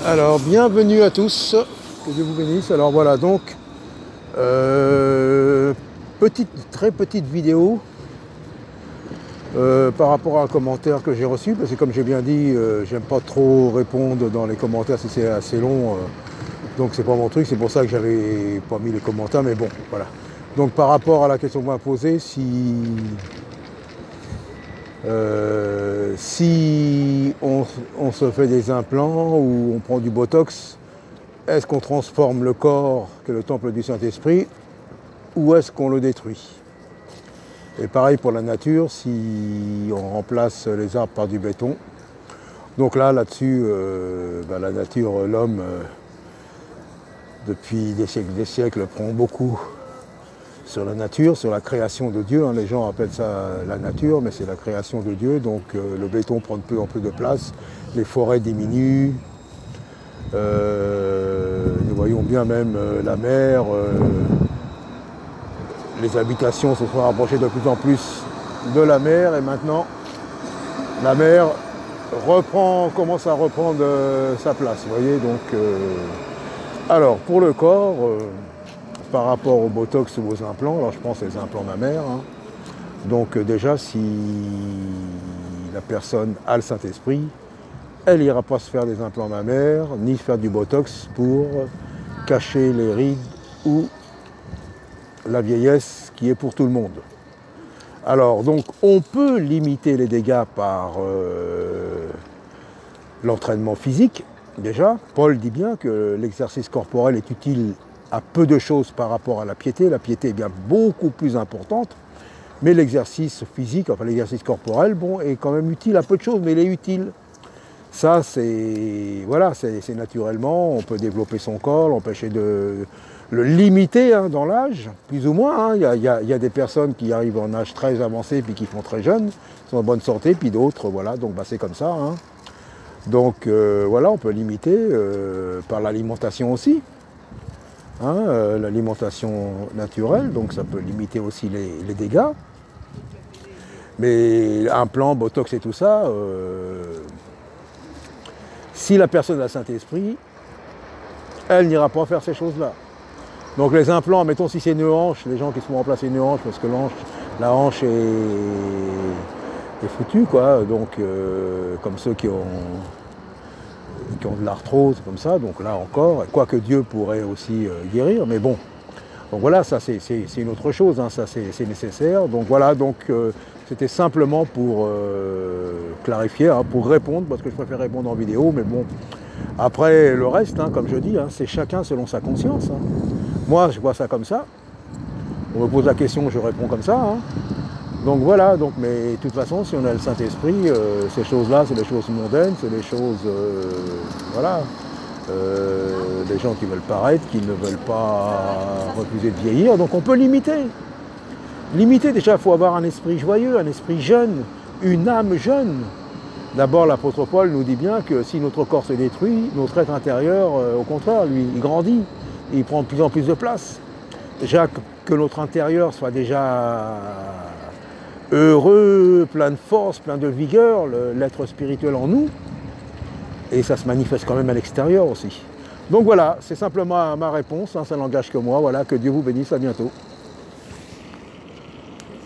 Alors, bienvenue à tous, que Dieu vous bénisse. Alors voilà, donc, très petite vidéo par rapport à un commentaire que j'ai reçu, parce que comme j'ai bien dit, j'aime pas trop répondre dans les commentaires si c'est assez long, donc c'est pas mon truc, c'est pour ça que j'avais pas mis les commentaires, mais bon, voilà. Donc par rapport à la question qu'on m'a posée, si on se fait des implants ou on prend du Botox, est-ce qu'on transforme le corps, qui est le temple du Saint-Esprit, ou est-ce qu'on le détruit? Et pareil pour la nature, si on remplace les arbres par du béton. Donc là-dessus, la nature, l'homme, depuis des siècles, prend beaucoup sur la nature, sur la création de Dieu. Les gens appellent ça la nature, mais c'est la création de Dieu. Donc le béton prend de plus en plus de place, les forêts diminuent. Nous voyons bien même la mer, les habitations se sont rapprochées de plus en plus de la mer, et maintenant la mer commence à reprendre sa place. Vous voyez, donc alors pour le corps, par rapport au Botox ou aux implants, alors je pense les implants mammaires, donc déjà si la personne a le Saint-Esprit, elle n'ira pas se faire des implants mammaires, ni se faire du Botox pour cacher les rides ou la vieillesse qui est pour tout le monde. Alors, donc, on peut limiter les dégâts par l'entraînement physique, déjà. Paul dit bien que l'exercice corporel est utile à peu de choses par rapport à la piété. La piété est bien beaucoup plus importante, mais l'exercice physique, enfin l'exercice corporel, bon, est quand même utile à peu de choses, mais il est utile. Ça, c'est voilà, c'est naturellement, on peut développer son corps, l'empêcher de le limiter dans l'âge, plus ou moins. Il y a des personnes qui arrivent en âge très avancé puis qui font très jeunes, sont en bonne santé, puis d'autres, voilà, donc c'est comme ça. Donc voilà, on peut limiter par l'alimentation aussi, l'alimentation naturelle, donc ça peut limiter aussi les dégâts. Mais implant, Botox et tout ça, si la personne a le Saint-Esprit, elle n'ira pas faire ces choses-là. Donc les implants, mettons si c'est une hanche, les gens qui se font remplacer une hanche, parce que la hanche est foutue, quoi. Donc comme ceux qui ont de l'arthrose, comme ça, donc là encore, quoique Dieu pourrait aussi guérir, mais bon. Donc voilà, ça c'est une autre chose, ça c'est nécessaire. Donc voilà, donc c'était simplement pour clarifier, pour répondre, parce que je préfère répondre en vidéo, mais bon. Après le reste, comme je dis, c'est chacun selon sa conscience. Moi, je vois ça comme ça. On me pose la question, je réponds comme ça. Donc voilà, mais de toute façon, si on a le Saint-Esprit, ces choses-là, c'est des choses mondaines, c'est des choses, des gens qui veulent paraître, qui ne veulent pas refuser de vieillir. Donc on peut limiter. Limiter, déjà, il faut avoir un esprit joyeux, un esprit jeune, une âme jeune. D'abord, l'apôtre Paul nous dit bien que si notre corps se détruit, notre être intérieur, au contraire, lui, il grandit, il prend de plus en plus de place. Déjà, que notre intérieur soit déjà heureux, plein de force, plein de vigueur, l'être spirituel en nous, et ça se manifeste quand même à l'extérieur aussi. Donc voilà, c'est simplement ma réponse, ça n'engage que moi, voilà, que Dieu vous bénisse, à bientôt.